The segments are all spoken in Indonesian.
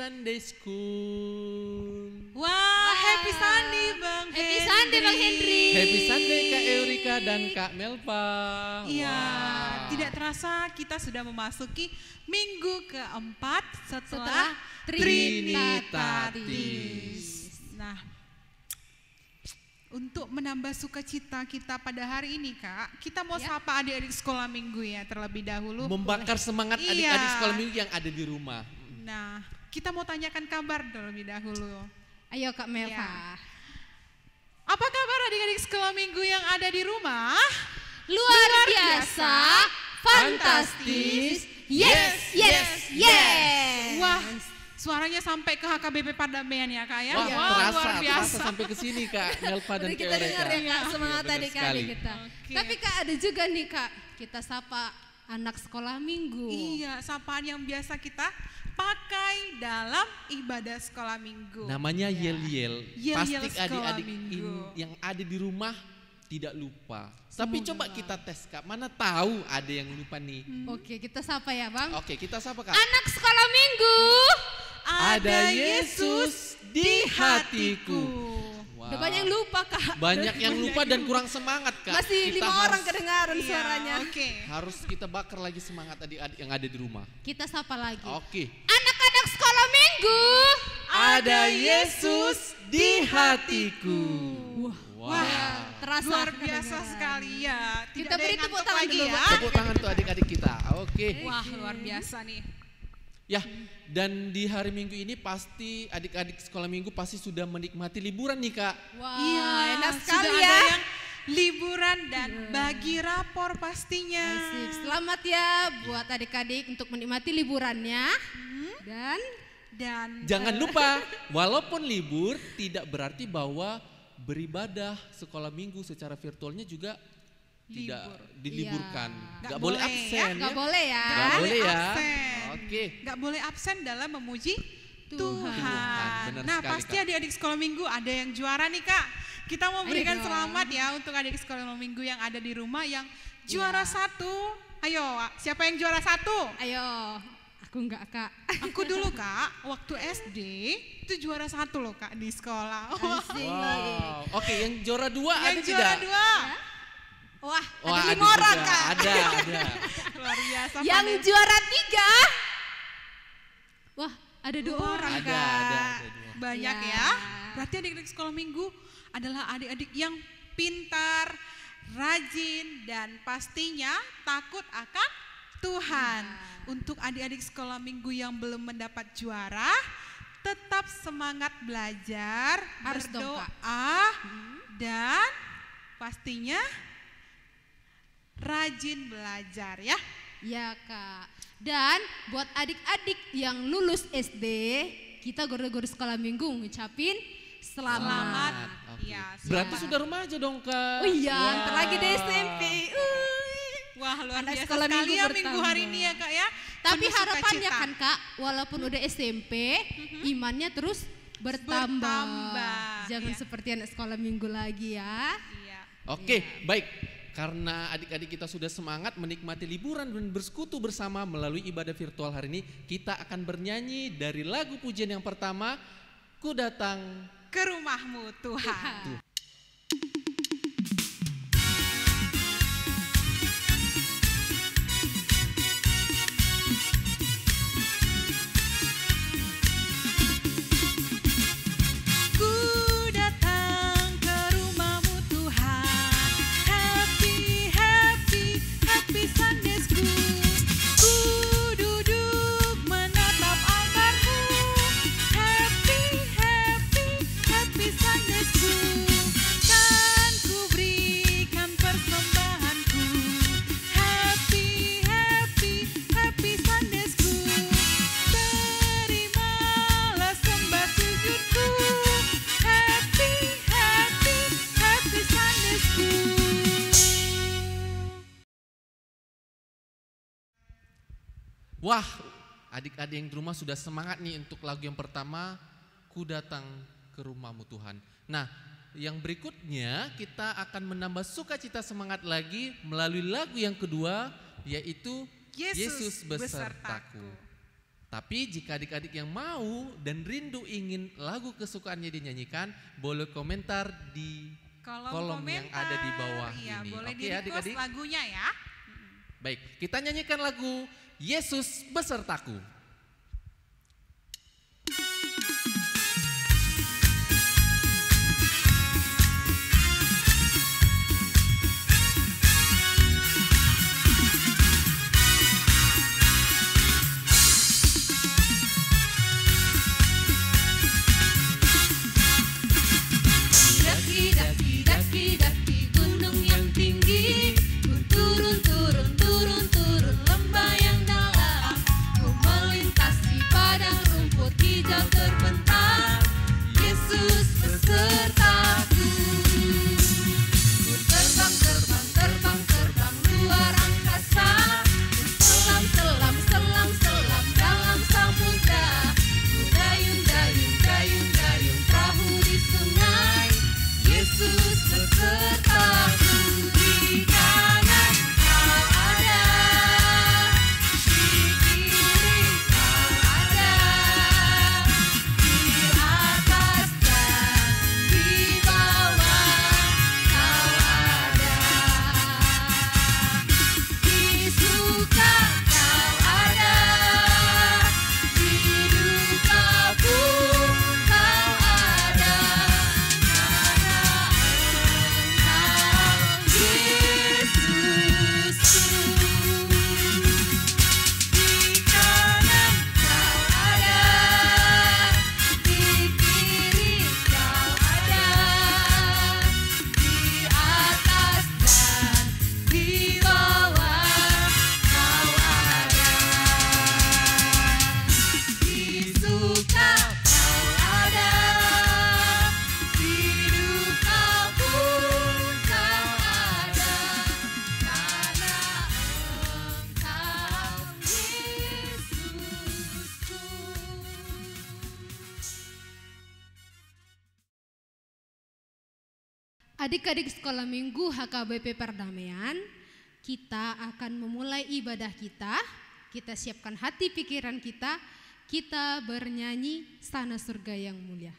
Sunday School. Wah, happy Sunday Bang Henry. Happy Sunday Bang Henry. Happy Sunday Kak Eurika dan Kak Melva. Iya, Wah. tidak terasa kita sudah memasuki minggu keempat setelah Trinitatis. Nah, untuk menambah sukacita kita pada hari ini Kak, kita mau sapa adik-adik sekolah minggu ya terlebih dahulu. Membakar semangat Iya. adik-adik sekolah minggu yang ada di rumah. Nah, kita mau tanyakan kabar terlebih dahulu. Ayo Kak Melva. Ya. Apa kabar adik-adik sekolah minggu yang ada di rumah? Luar biasa, fantastis, yes, yes, yes. Wah, suaranya sampai ke HKBP Pardamaian ya Kak ya? Wah, Wah, terasa luar biasa. sampai ke sini Kak Melva dan Udah Kak kita Eurika. dengar ya Kak, semangat Iya, benar adik-adik sekali. kita. Oke. Tapi Kak ada juga nih Kak, kita sapa anak sekolah minggu. Iya, sapaan yang biasa kita pakai dalam ibadah sekolah minggu. Namanya yel-yel. Yel-yel Pasti sekolah adik-adik minggu. yang ada di rumah tidak lupa. Tapi Semoga. coba kita tes Kak, mana tahu ada yang lupa nih. Oke, kita sapa ya Bang. Oke, kita sapa Kak. Anak sekolah minggu. Ada Yesus di hatiku. Udah banyak yang lupa Kak. Banyak yang lupa dan kurang semangat Kak. Masih Kita 5 orang harus- kedengaran Iya, suaranya. Oke. Harus kita bakar lagi semangat adik-adik yang ada di rumah. Kita sapa lagi. Oke. Anak-anak sekolah minggu. Ada Yesus di hatiku. Wah, Terasa luar biasa kedengaran. sekali ya. Tidak Kita ada beri yang tepuk ngantuk tangan lagi dulu, ya. Bang. Tepuk tangan tuh adik-adik kita. Oke. Wah, luar biasa nih. Ya, dan di hari Minggu ini pasti adik-adik sekolah Minggu pasti sudah menikmati liburan nih Kak. Wah, Iya, enak sekali sudah ya. ada yang liburan dan bagi rapor pastinya. Asik. Selamat ya buat adik-adik untuk menikmati liburannya. Dan Dan Jangan lupa, walaupun libur tidak berarti bahwa beribadah sekolah Minggu secara virtualnya juga tidak diliburkan. Iya. Nggak Nggak boleh boleh absen ya. nggak ya. boleh ya. Nggak boleh ya. absen. Oke. Nggak boleh absen dalam memuji Tuhan. Tuhan. Benar Nah, sekali, pasti Kak. adik-adik sekolah minggu ada yang juara nih Kak. Kita mau Ayo berikan dong. selamat ya untuk adik sekolah minggu yang ada di rumah yang juara Iya. 1. Ayo, siapa yang juara 1? Ayo, aku enggak Kak. Aku dulu Kak, waktu SD itu juara 1 loh Kak di sekolah. Asik. Wow. Oke, yang juara 2 ada Yang juara tidak? 2. Wah, Wah, ada 5 orang juga. Kak. Ada. Luar biasa. Yang pandai. juara 3. Wah, ada 2 orang Ada, Kak. ada dua. Banyak Ya. ya. Berarti adik-adik sekolah minggu adalah adik-adik yang pintar, rajin, dan pastinya takut akan Tuhan. Untuk adik-adik sekolah minggu yang belum mendapat juara, tetap semangat belajar, Harus dong, berdoa, Kak. dan pastinya rajin belajar ya. Ya Kak. Dan buat adik-adik yang lulus SD, kita guru-guru sekolah minggu ngucapin selamat. Oke. Iya, Berarti selamat. sudah remaja dong Kak. Oh iya, Wah. ntar lagi di SMP. Wah, luar Anak biasa sekolah sekali minggu ya minggu bertambah. hari ini ya Kak ya. Tapi Penuh harapannya sukacita. kan Kak, walaupun udah SMP, imannya terus bertambah. Bertambah, Jangan iya. seperti anak sekolah minggu lagi ya. Iya. Oke, baik. Karena adik-adik kita sudah semangat menikmati liburan dan bersekutu bersama melalui ibadah virtual hari ini, kita akan bernyanyi dari lagu pujian yang pertama, Ku Datang. Ke rumahmu Tuhan. Ku datang ke rumahmu Tuhan. Happy, happy, happy Sunday School. Ku duduk menatap altarmu. Happy, happy, happy Sunday School. Kan ku berikan persembahanku. Happy, happy, happy Sunday School. Terimalah sembah sujudku. Happy, happy, happy Sunday School. Wah, adik-adik yang di rumah sudah semangat nih untuk lagu yang pertama, Ku Datang ke Rumahmu Tuhan. Nah, yang berikutnya kita akan menambah sukacita semangat lagi melalui lagu yang kedua, yaitu Yesus besertaku. Tapi jika adik-adik yang mau dan rindu ingin lagu kesukaannya dinyanyikan, boleh komentar di kolom yang ada di bawah ya, ini. Boleh Oke ya adik-adik? lagunya ya. Baik, kita nyanyikan lagu Yesus Besertaku. Daki gunung yang tinggi, ku turun lembah yang dalam, ku melintasi padang rumput hijau terbentang. Yesus besertaku, ku terbang luar angkasa, ku selam dalam samudra, ku dayung perahu di sungai. Yesus besertaku, di kanan kau ada, di kiri kau ada, di atas dan di bawah kau ada, di suka kau ada, di duka pun kau ada. Adik-adik sekolah minggu HKBP Perdamaian, kita akan memulai ibadah kita. Kita siapkan hati pikiran kita bernyanyi Sana Surga yang Mulia.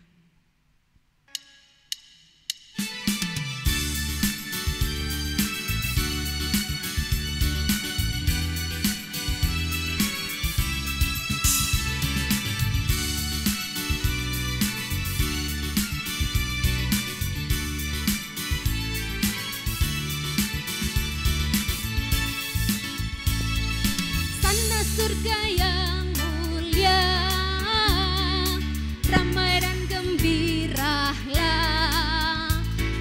Surga yang mulia, ramai dan gembiralah,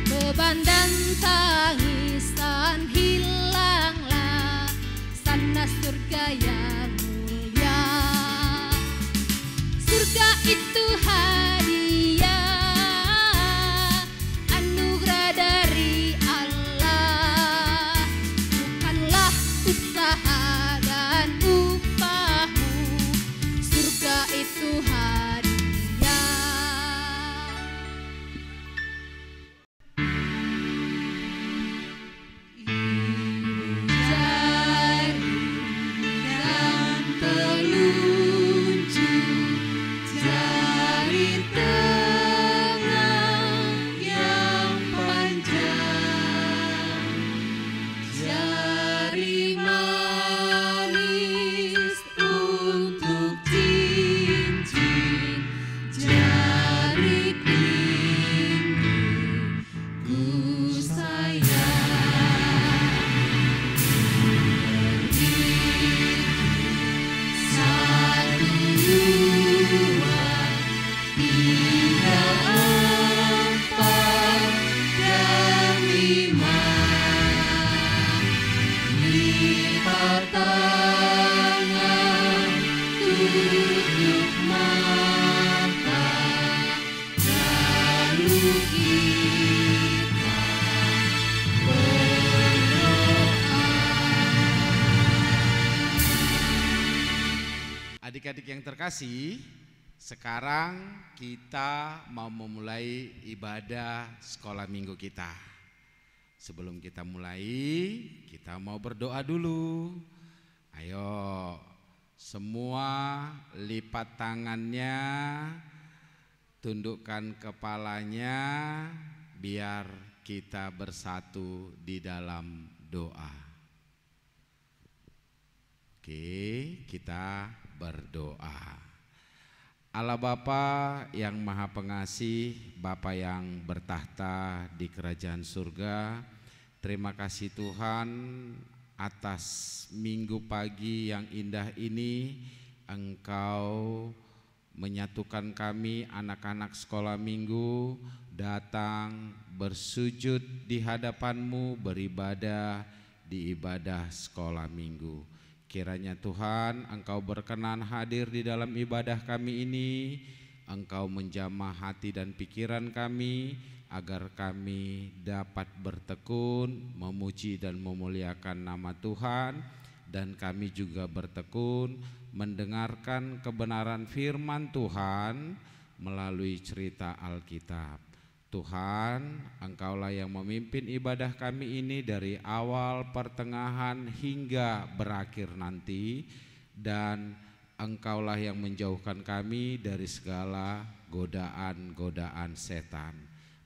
beban dan tangisan hilanglah, sana surga yang mulia. Surga itu hadiah, anugerah dari Allah, bukanlah usaha dan upahmu, surga itu hadiah. Jari dan telunjuk, jari tengah yang panjang, jari manis untuk cincin, jari kelingking ku sayang. Satu, dua, tiga, empat, dan lima. Lipat tangan, tutup mata, lalu kita berdoa. Adik-adik yang terkasih, sekarang kita mau memulai ibadah sekolah minggu kita. Sebelum kita mulai, kita mau berdoa dulu. Ayo, Semua lipat tangannya, tundukkan kepalanya, biar kita bersatu di dalam doa. Oke, kita berdoa. Allah Bapa yang Maha Pengasih, Bapa yang bertahta di kerajaan surga, terima kasih Tuhan atas minggu pagi yang indah ini. Engkau menyatukan kami anak-anak sekolah minggu datang bersujud di hadapan-Mu, beribadah di ibadah sekolah minggu. Kiranya Tuhan Engkau berkenan hadir di dalam ibadah kami ini. Engkau menjamah hati dan pikiran kami, agar kami dapat bertekun, memuji dan memuliakan nama Tuhan. Dan kami juga bertekun mendengarkan kebenaran firman Tuhan melalui cerita Alkitab. Tuhan, Engkaulah yang memimpin ibadah kami ini dari awal, pertengahan hingga berakhir nanti. Dan Engkaulah yang menjauhkan kami dari segala godaan-godaan setan.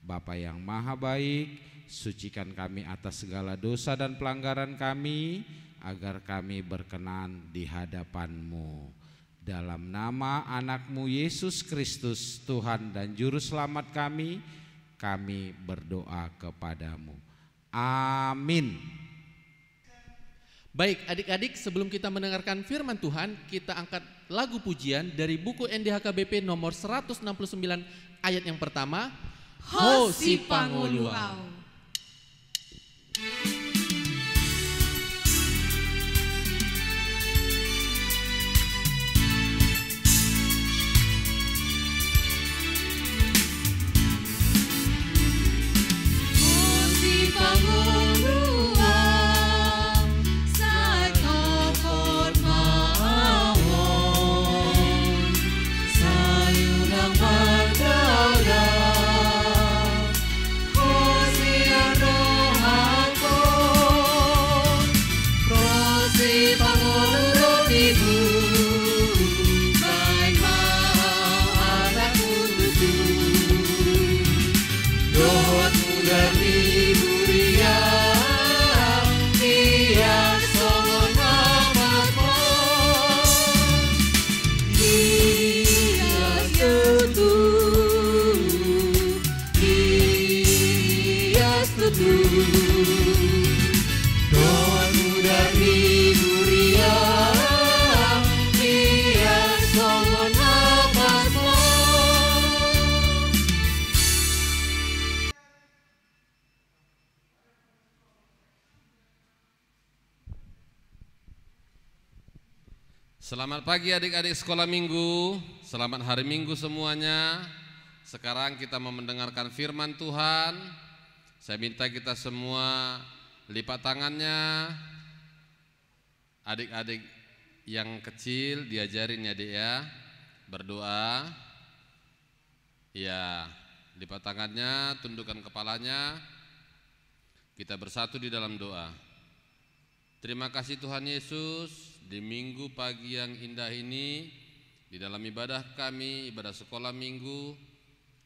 Bapa yang Maha Baik, sucikan kami atas segala dosa dan pelanggaran kami, agar kami berkenan di hadapan-Mu. Dalam nama anak-Mu Yesus Kristus, Tuhan dan Juru Selamat kami berdoa kepadamu. Amin. Baik adik-adik, sebelum kita mendengarkan firman Tuhan, kita angkat lagu pujian dari buku NDHKBP nomor 169 ayat yang pertama. Ho si panguluau. Selamat pagi adik-adik sekolah minggu, selamat hari minggu semuanya. Sekarang kita mau mendengarkan firman Tuhan. Saya minta kita semua lipat tangannya. Adik-adik yang kecil diajarin ya Dek ya, berdoa. Ya, lipat tangannya, tundukkan kepalanya. Kita bersatu di dalam doa. Terima kasih Tuhan Yesus, di minggu pagi yang indah ini, di dalam ibadah kami, ibadah sekolah minggu,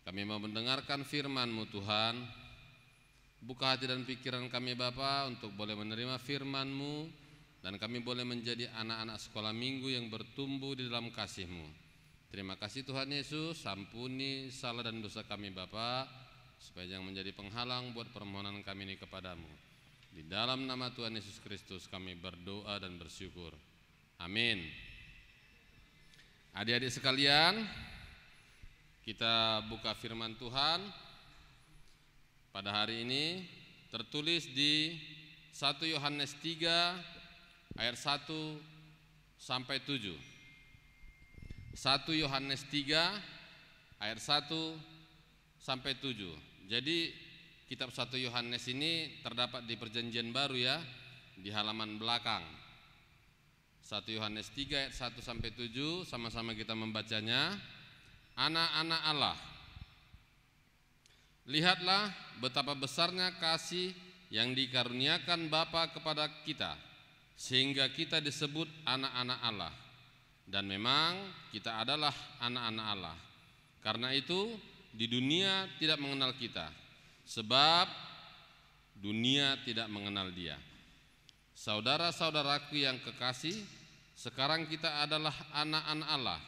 kami mau mendengarkan firman-Mu Tuhan. Buka hati dan pikiran kami Bapa untuk boleh menerima firman-Mu, dan kami boleh menjadi anak-anak sekolah minggu yang bertumbuh di dalam kasih-Mu. Terima kasih Tuhan Yesus, ampuni salah dan dosa kami Bapa, supaya jangan menjadi penghalang buat permohonan kami ini kepadamu. Di dalam nama Tuhan Yesus Kristus kami berdoa dan bersyukur. Amin. Adik-adik sekalian, kita buka firman Tuhan. Pada hari ini tertulis di 1 Yohanes 3 ayat 1 sampai 7. 1 Yohanes 3 ayat 1 sampai 7. Jadi kitab 1 Yohanes ini terdapat di Perjanjian Baru ya, di halaman belakang. 1 Yohanes 3 ayat 1 sampai 7, sama-sama kita membacanya. Anak-anak Allah, lihatlah betapa besarnya kasih yang dikaruniakan Bapa kepada kita, sehingga kita disebut anak-anak Allah. Dan memang kita adalah anak-anak Allah. Karena itu di dunia tidak mengenal kita, sebab dunia tidak mengenal Dia. Saudara-saudaraku yang kekasih, sekarang kita adalah anak-anak Allah,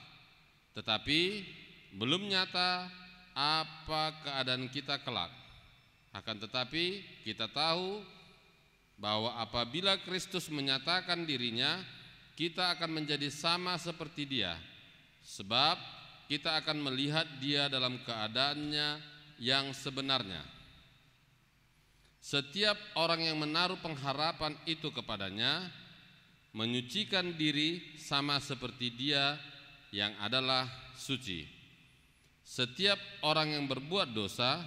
tetapi belum nyata apa keadaan kita kelak. Akan tetapi kita tahu bahwa apabila Kristus menyatakan dirinya, kita akan menjadi sama seperti Dia, sebab kita akan melihat Dia dalam keadaannya yang sebenarnya. Setiap orang yang menaruh pengharapan itu kepadanya menyucikan diri sama seperti Dia yang adalah suci. Setiap orang yang berbuat dosa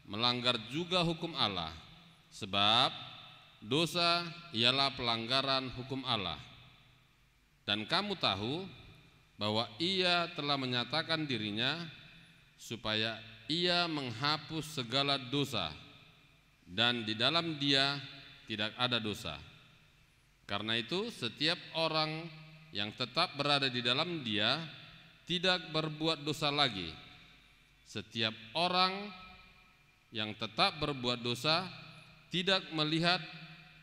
melanggar juga hukum Allah, sebab dosa ialah pelanggaran hukum Allah. Dan kamu tahu bahwa Ia telah menyatakan dirinya supaya Ia menghapus segala dosa, dan di dalam Dia tidak ada dosa. Karena itu setiap orang yang tetap berada di dalam Dia tidak berbuat dosa lagi. Setiap orang yang tetap berbuat dosa tidak melihat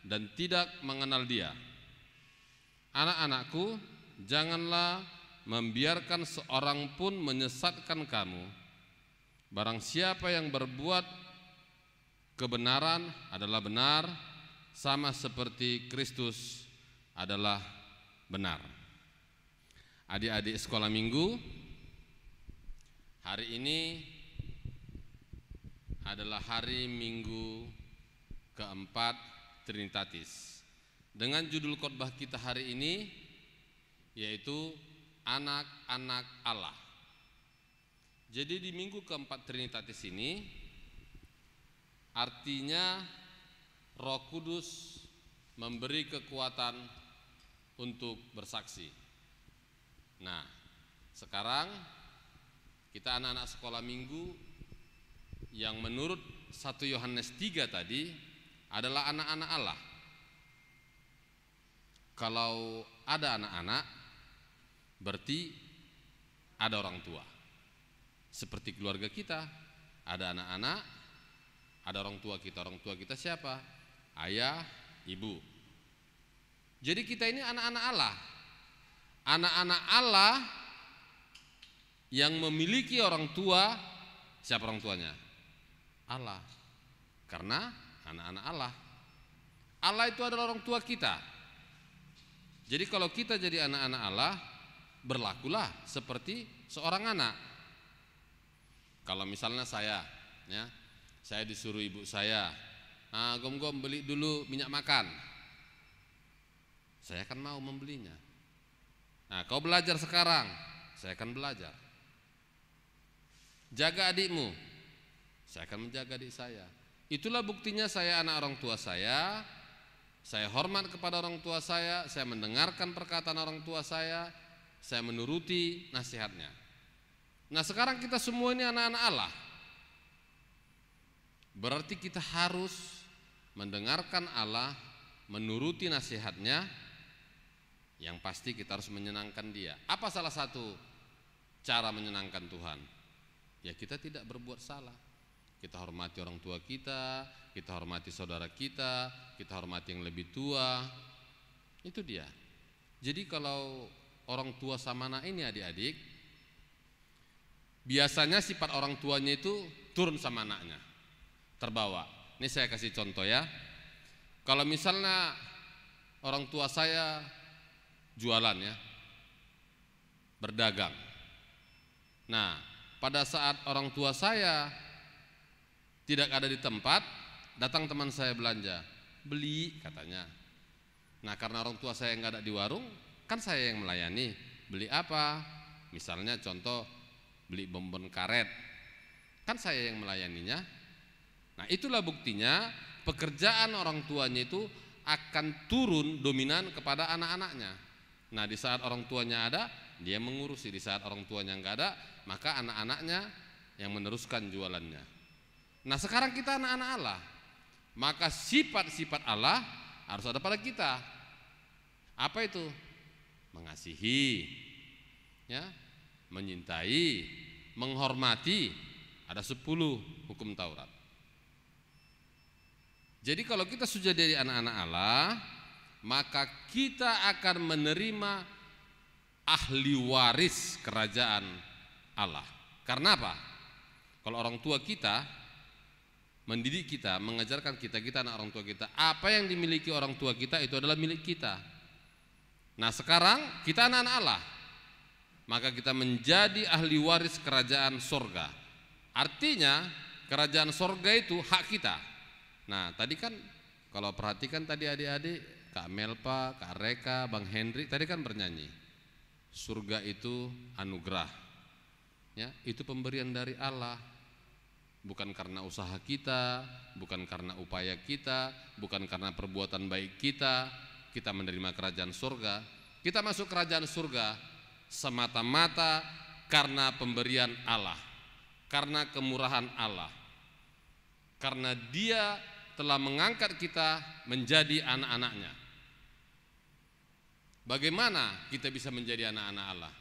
dan tidak mengenal Dia. Anak-anakku, janganlah membiarkan seorang pun menyesatkan kamu. Barang siapa yang berbuat kebenaran adalah benar, sama seperti Kristus adalah benar. Adik-adik sekolah minggu, hari ini adalah hari Minggu keempat Trinitatis. Dengan judul khotbah kita hari ini yaitu anak-anak Allah. Jadi di Minggu keempat Trinitatis ini artinya Roh Kudus memberi kekuatan untuk bersaksi. Nah, sekarang kita anak-anak sekolah minggu yang menurut 1 Yohanes 3 tadi adalah anak-anak Allah. Kalau ada anak-anak, berarti ada orang tua. Seperti keluarga kita, ada anak-anak, ada orang tua kita. Orang tua kita siapa? Ayah, ibu. Jadi kita ini anak-anak Allah. Anak-anak Allah yang memiliki orang tua. Siapa orang tuanya? Allah. Karena anak-anak Allah. Allah itu adalah orang tua kita. Jadi kalau kita jadi anak-anak Allah, berlakulah seperti seorang anak. Kalau misalnya saya disuruh ibu saya, gom-gom beli dulu minyak makan, saya akan mau membelinya. Nah, kau belajar sekarang, saya akan belajar. Jaga adikmu, saya akan menjaga adik saya. Itulah buktinya saya anak orang tua saya hormat kepada orang tua saya mendengarkan perkataan orang tua saya menuruti nasihatnya. Nah, sekarang kita semua ini anak-anak Allah. Berarti kita harus mendengarkan Allah, menuruti nasihatnya. Yang pasti kita harus menyenangkan Dia. Apa salah satu cara menyenangkan Tuhan? Ya, kita tidak berbuat salah. Kita hormati orang tua kita hormati saudara kita hormati yang lebih tua. Itu dia. Jadi kalau orang tua sama anak ini adik-adik, biasanya sifat orang tuanya itu turun sama anaknya, terbawa. Ini saya kasih contoh ya. Kalau misalnya orang tua saya jualan ya, berdagang. Nah, pada saat orang tua saya tidak ada di tempat, datang teman saya belanja, beli katanya. Nah, karena orang tua saya nggak ada di warung, kan saya yang melayani. Beli apa? Misalnya contoh beli bonbon karet, kan saya yang melayaninya. Nah, itulah buktinya pekerjaan orang tuanya itu akan turun dominan kepada anak-anaknya. Nah, di saat orang tuanya ada, dia mengurusi. Di saat orang tuanya nggak ada, maka anak-anaknya yang meneruskan jualannya. Nah, sekarang kita anak-anak Allah, maka sifat-sifat Allah harus ada pada kita. Apa itu? Mengasihi, ya, menyintai, menghormati, ada 10 hukum Taurat. Jadi kalau kita sudah jadi anak-anak Allah, maka kita akan menerima ahli waris kerajaan Allah. Karena apa? Kalau orang tua kita mendidik kita, mengajarkan kita anak orang tua kita, apa yang dimiliki orang tua kita itu adalah milik kita. Nah sekarang kita anak-anak Allah, maka kita menjadi ahli waris kerajaan sorga. Artinya kerajaan sorga itu hak kita. Nah tadi kan kalau perhatikan tadi adik-adik, Kak Melpa, Kak Reka, Bang Henry tadi kan bernyanyi, surga itu anugerah, ya, itu pemberian dari Allah, bukan karena usaha kita, bukan karena upaya kita, bukan karena perbuatan baik kita menerima kerajaan surga. Kita masuk kerajaan surga semata-mata karena pemberian Allah, karena kemurahan Allah, karena Dia telah mengangkat kita menjadi anak-anaknya. Bagaimana kita bisa menjadi anak-anak Allah?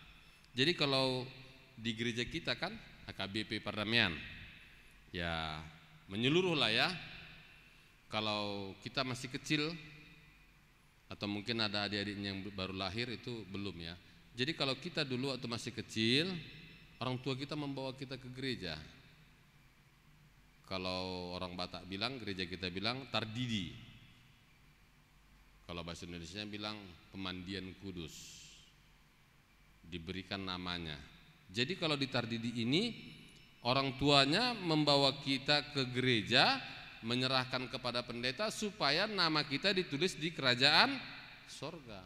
Jadi kalau di gereja kita kan HKBP Perdamaian, ya menyeluruh lah ya. Kalau kita masih kecil atau mungkin ada adik-adiknya yang baru lahir itu belum ya. Jadi kalau kita dulu waktu masih kecil, orang tua kita membawa kita ke gereja. Kalau orang Batak bilang, gereja kita bilang tardidi. Kalau bahasa Indonesia bilang pemandian kudus, diberikan namanya. Jadi kalau di tardidi ini, orang tuanya membawa kita ke gereja, menyerahkan kepada pendeta supaya nama kita ditulis di kerajaan sorga.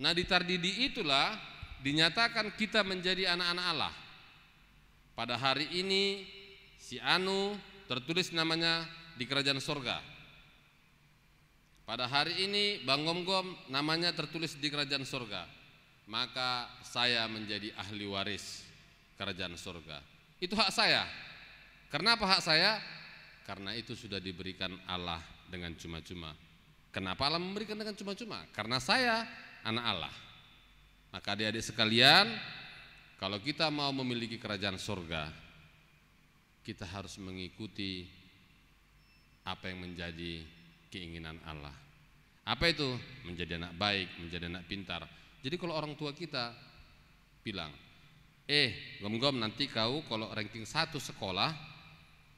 Nah di tardidi itulah dinyatakan kita menjadi anak-anak Allah. Pada hari ini si Anu tertulis namanya di kerajaan sorga. Pada hari ini Bang Gom-Gom namanya tertulis di kerajaan sorga. Maka saya menjadi ahli waris kerajaan sorga. Itu hak saya. Kenapa hak saya? Karena itu sudah diberikan Allah dengan cuma-cuma. Kenapa Allah memberikan dengan cuma-cuma? Karena saya anak Allah. Maka adik-adik sekalian, kalau kita mau memiliki kerajaan surga, kita harus mengikuti apa yang menjadi keinginan Allah. Apa itu? Menjadi anak baik, menjadi anak pintar. Jadi kalau orang tua kita bilang, Gom-Gom nanti kau kalau ranking 1 sekolah,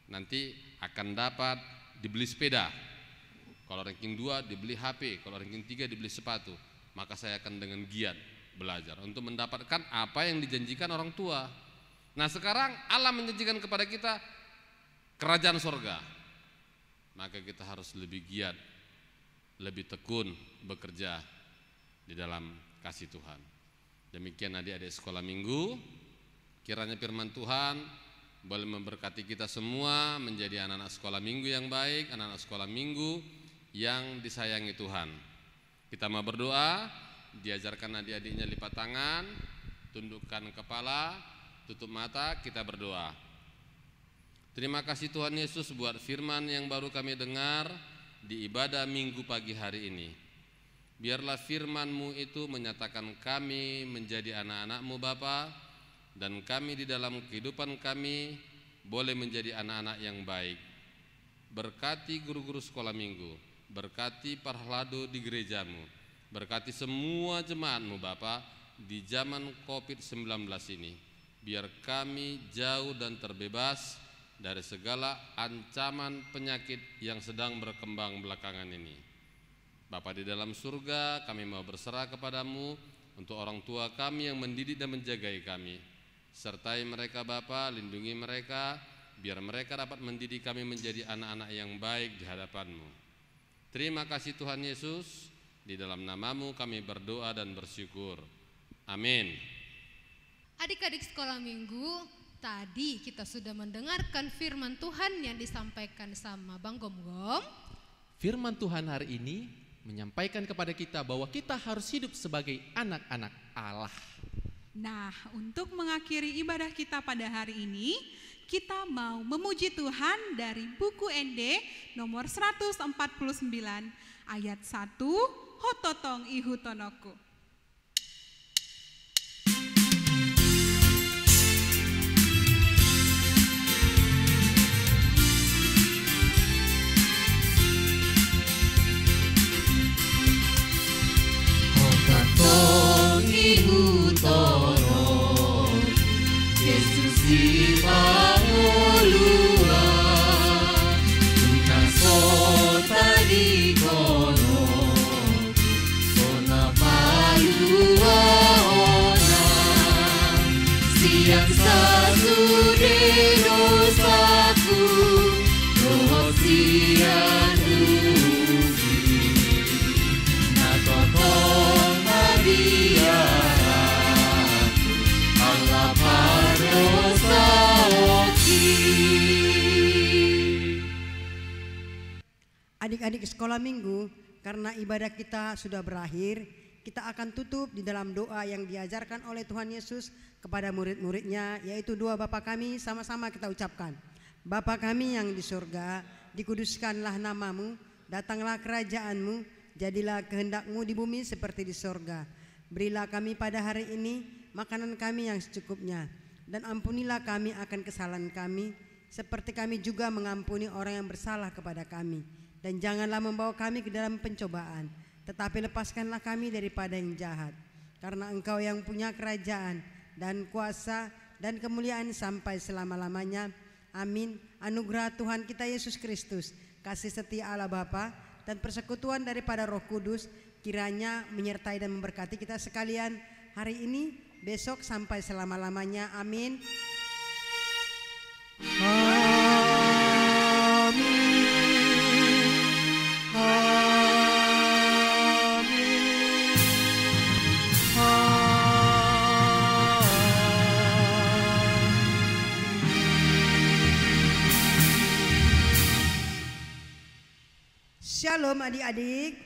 nanti akan dapat dibeli sepeda. Kalau ranking 2 dibeli HP, kalau ranking 3 dibeli sepatu. Maka saya akan dengan giat belajar untuk mendapatkan apa yang dijanjikan orang tua. Nah sekarang Allah menjanjikan kepada kita kerajaan sorga. Maka kita harus lebih giat, lebih tekun bekerja di dalam kasih Tuhan. Demikian adik-adik sekolah minggu, kiranya firman Tuhan boleh memberkati kita semua menjadi anak-anak sekolah minggu yang baik, anak-anak sekolah minggu yang disayangi Tuhan. Kita mau berdoa. Diajarkan adik-adiknya lipat tangan, tundukkan kepala, tutup mata, kita berdoa. Terima kasih Tuhan Yesus buat firman yang baru kami dengar di ibadah minggu pagi hari ini. Biarlah firman-Mu itu menyatakan kami menjadi anak-anak-Mu Bapa, dan kami di dalam kehidupan kami boleh menjadi anak-anak yang baik. Berkati guru-guru sekolah minggu, berkati para hlado di gereja-Mu, berkati semua jemaat-Mu Bapa di zaman COVID-19 ini. Biar kami jauh dan terbebas dari segala ancaman penyakit yang sedang berkembang belakangan ini. Bapa di dalam surga, kami mau berserah kepadamu untuk orang tua kami yang mendidik dan menjagai kami. Sertai mereka Bapa, lindungi mereka, biar mereka dapat mendidik kami menjadi anak-anak yang baik di hadapan-Mu. Terima kasih Tuhan Yesus. Di dalam nama-Mu kami berdoa dan bersyukur. Amin. Adik-adik sekolah minggu, tadi kita sudah mendengarkan firman Tuhan yang disampaikan sama Bang Gom-Gom. Firman Tuhan hari ini menyampaikan kepada kita bahwa kita harus hidup sebagai anak-anak Allah. Nah, untuk mengakhiri ibadah kita pada hari ini, kita mau memuji Tuhan dari buku ND nomor 149 ayat 1, Hototong Ihutonoku. Adik-adik sekolah minggu, karena ibadah kita sudah berakhir, kita akan tutup di dalam doa yang diajarkan oleh Tuhan Yesus kepada murid-muridnya, yaitu doa Bapa kami. Sama-sama kita ucapkan. Bapa kami yang di surga, dikuduskanlah namamu, datanglah kerajaanmu, jadilah kehendakmu di bumi seperti di surga. Berilah kami pada hari ini makanan kami yang secukupnya, dan ampunilah kami akan kesalahan kami, seperti kami juga mengampuni orang yang bersalah kepada kami. Dan janganlah membawa kami ke dalam pencobaan, tetapi lepaskanlah kami daripada yang jahat. Karena Engkau yang punya kerajaan dan kuasa dan kemuliaan sampai selama-lamanya. Amin. Anugerah Tuhan kita Yesus Kristus, kasih setia Allah Bapa, dan persekutuan daripada Roh Kudus kiranya menyertai dan memberkati kita sekalian hari ini, besok, sampai selama-lamanya. Amin. Shalom adik-adik.